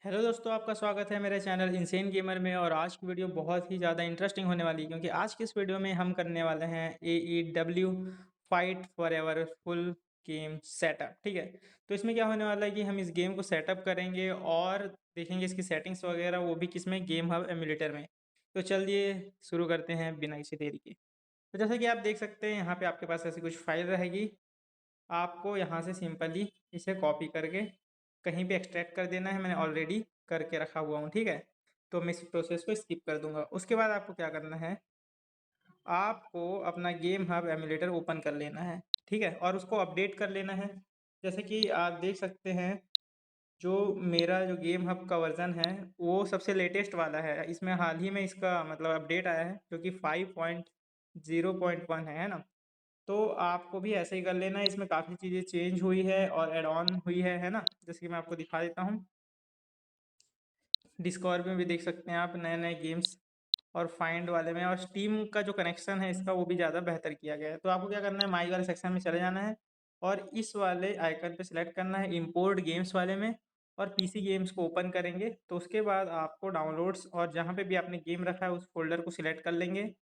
Hello दोस्तों, आपका स्वागत है मेरे चैनल इनसेन गेमर में। और आज की वीडियो बहुत ही ज़्यादा इंटरेस्टिंग होने वाली है क्योंकि आज की इस वीडियो में हम करने वाले हैं AEW fight forever full game setup. ठीक है, तो इसमें क्या होने वाला है कि हम इस गेम को सेटअप करेंगे और देखेंगे इसकी सेटिंग्स वगैरह, वो भी किसमें, गेम हब एमुलेटर में। तो चलिए शुरू करते हैं बिना किसी देरी के। तो जैसे कि आप देख सकते हैं, यहाँ पे आपके पास ऐसी कुछ फाइल रहेगी। आपको यहाँ से सिंपली इसे कॉपी करके कहीं पे एक्सट्रैक्ट कर देना है। मैंने ऑलरेडी करके रखा हुआ हूँ, ठीक है। तो मैं इस प्रोसेस को स्किप कर दूंगा। उसके बाद आपको क्या करना है, आपको अपना गेम हब एमुलेटर ओपन कर लेना है, ठीक है, और उसको अपडेट कर लेना है। जैसे कि आप देख सकते हैं, जो मेरा जो गेम हब का वर्ज़न है वो सबसे लेटेस्ट वाला है। इसमें हाल ही में इसका मतलब अपडेट आया है जो कि 5.0.1 है ना। तो आपको भी ऐसे ही कर लेना है। इसमें काफ़ी चीज़ें चेंज हुई है और ऐड ऑन हुई है ना। जैसे कि मैं आपको दिखा देता हूँ, डिस्कवर में भी देख सकते हैं आप नए नए गेम्स, और फाइंड वाले में, और स्टीम का जो कनेक्शन है इसका वो भी ज़्यादा बेहतर किया गया है। तो आपको क्या करना है, माई वाले सेक्शन में चले जाना है और इस वाले आइकन पे सिलेक्ट करना है इंपोर्ट गेम्स वाले में, और पीसी गेम्स को ओपन करेंगे। तो उसके बाद आपको डाउनलोड्स और जहाँ पे भी आपने गेम रखा है उस फोल्डर को सिलेक्ट कर लेंगे।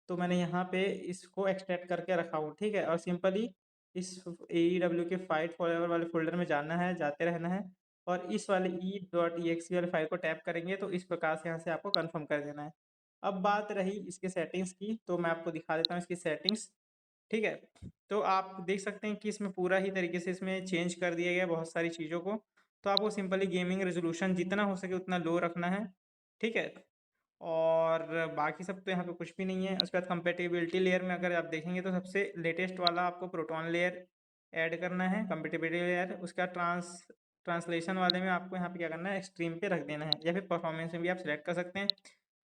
तो मैंने यहाँ पे इसको एक्सट्रैक्ट करके रखा हूँ, ठीक है। और सिंपली इस AEW के फाइट फॉरएवर वाले फ़ोल्डर में जाना है, जाते रहना है, और इस वाले e.exe वाले फाइल को टैप करेंगे तो इस प्रकार से यहाँ से आपको कन्फर्म कर देना है। अब बात रही इसके सेटिंग्स की, तो मैं आपको दिखा देता हूँ इसकी सेटिंग्स, ठीक है। तो आप देख सकते हैं कि इसमें पूरा ही तरीके से इसमें चेंज कर दिया गया है बहुत सारी चीज़ों को। तो आपको सिंपली गेमिंग रेज़ोल्यूशन जितना हो सके उतना लो रखना है, ठीक है। और बाकी सब तो यहाँ पे कुछ भी नहीं है। उसके बाद कंपैटिबिलिटी लेयर में अगर आप देखेंगे तो सबसे लेटेस्ट वाला आपको प्रोटॉन लेयर ऐड करना है, कंपैटिबिलिटी लेयर। उसका ट्रांसलेशन वाले में आपको यहाँ पे क्या करना है, एक्सट्रीम पे रख देना है, या फिर परफॉर्मेंस में भी आप सिलेक्ट कर सकते हैं।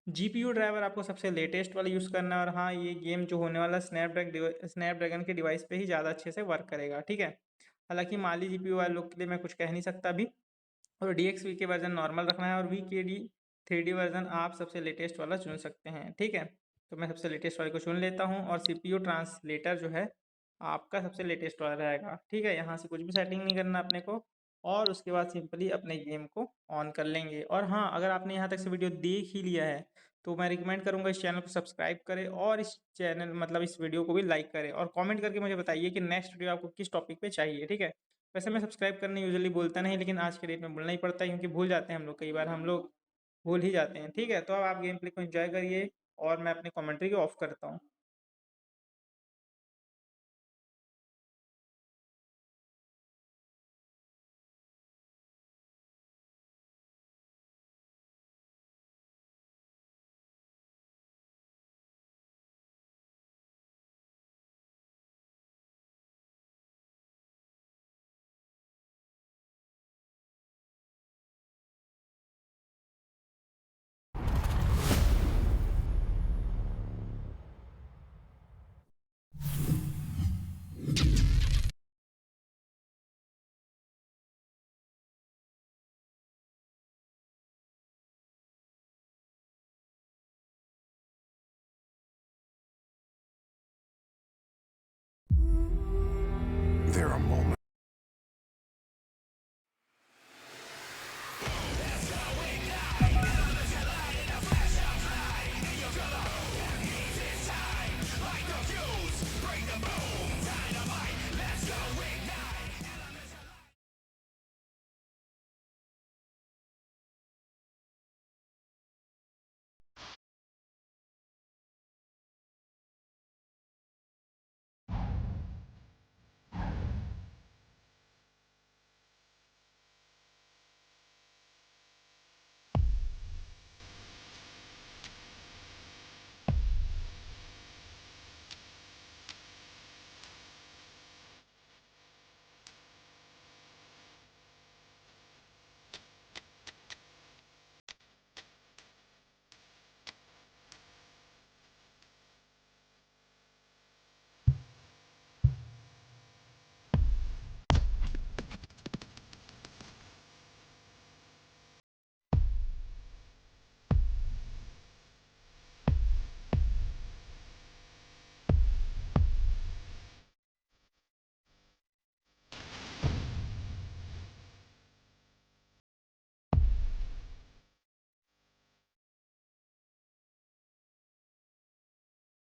जीपीयू ड्राइवर आपको सबसे लेटेस्ट वाला यूज़ करना है। और हाँ, ये गेम जो होने वाला स्नैपड्रैगन के डिवाइस पे ही ज़्यादा अच्छे से वर्क करेगा, ठीक है। हालांकि माली जीपीयू वाले लोग के लिए मैं कुछ कह नहीं सकता अभी। और DXV के वर्जन नॉर्मल रखना है, और VKD 3D वर्जन आप सबसे लेटेस्ट वाला चुन सकते हैं, ठीक है। तो मैं सबसे लेटेस्ट वाले को चुन लेता हूँ, और CPU ट्रांसलेटर जो है आपका सबसे लेटेस्ट वाला रहेगा, ठीक है। यहाँ से कुछ भी सेटिंग नहीं करना अपने को, और उसके बाद सिंपली अपने गेम को ऑन कर लेंगे। और हाँ, अगर आपने यहाँ तक से वीडियो देख ही लिया है तो मैं रिकमेंड करूँगा इस चैनल को सब्सक्राइब करें, और इस चैनल मतलब इस वीडियो को भी लाइक करें, और कमेंट करके मुझे बताइए कि नेक्स्ट वीडियो आपको किस टॉपिक पे चाहिए, ठीक है। वैसे मैं सब्सक्राइब करने यूजुअली बोलता नहीं, लेकिन आज के डेट में बोलना ही पड़ता है क्योंकि भूल जाते हैं हम लोग, कई बार हम लोग भूल ही जाते हैं, ठीक है। तो अब आप गेम प्ले को एंजॉय करिए, और मैं अपनी कमेंट्री को ऑफ करता हूँ।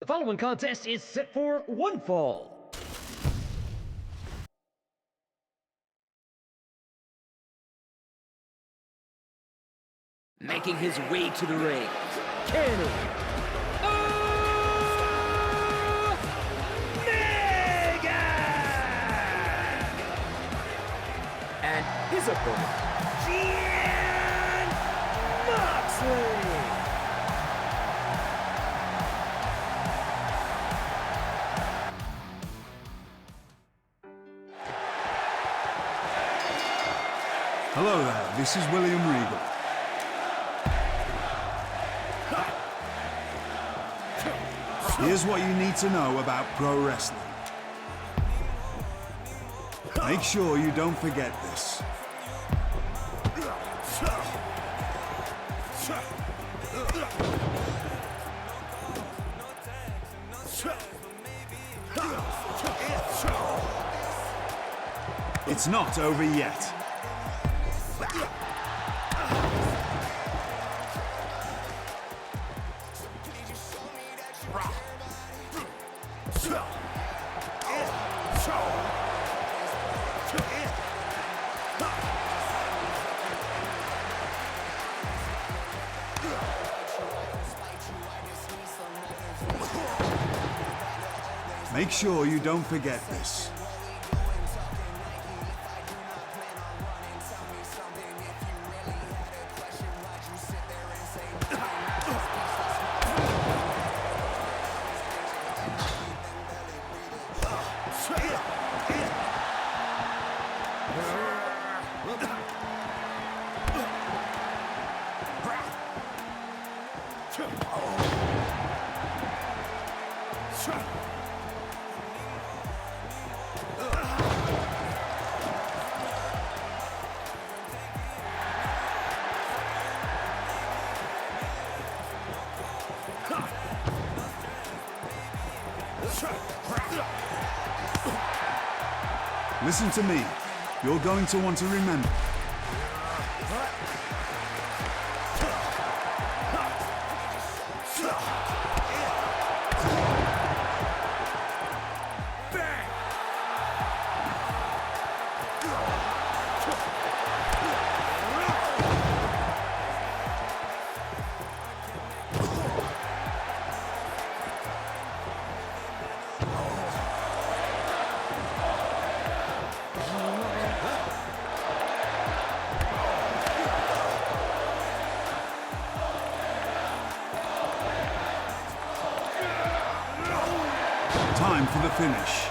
The following contest is set for one fall. Making his way to the ring, Kenny Omega! And his opponent, Jon Moxley! Hello there, this is William Regal. Here's what you need to know about pro wrestling. Make sure you don't forget this. It's not over yet. Make sure you don't forget this. Listen to me. You're going to want to remember. Time for the finish.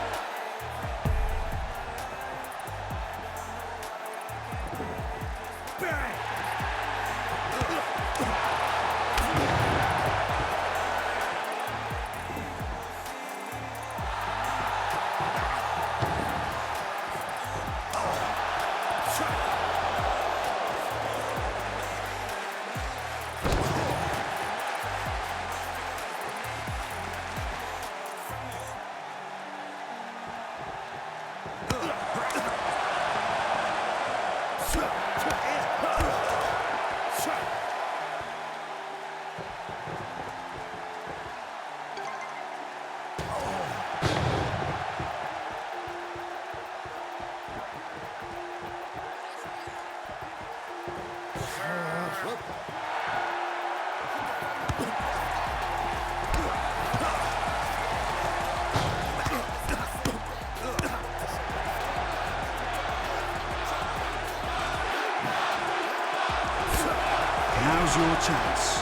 Now's your chance.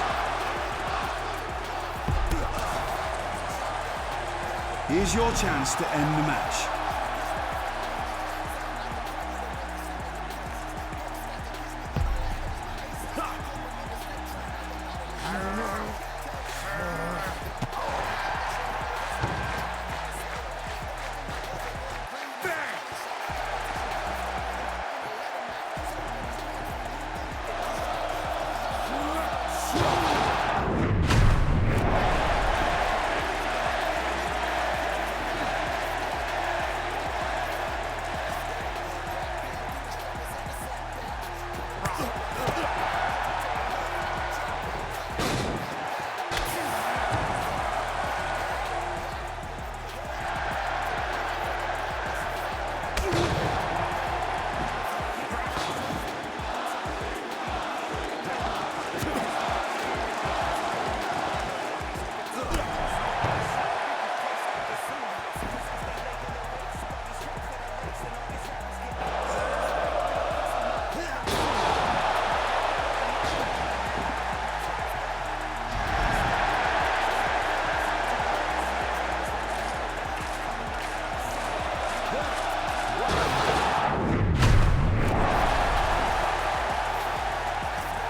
Here's your chance to end the match.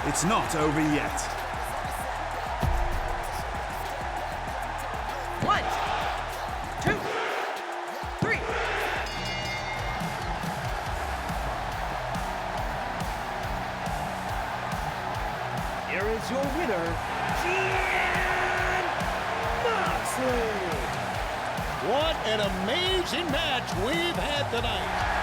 It's not over yet. 1, 2, 3. Here is your winner, Jon Moxley. What an amazing match we've had tonight.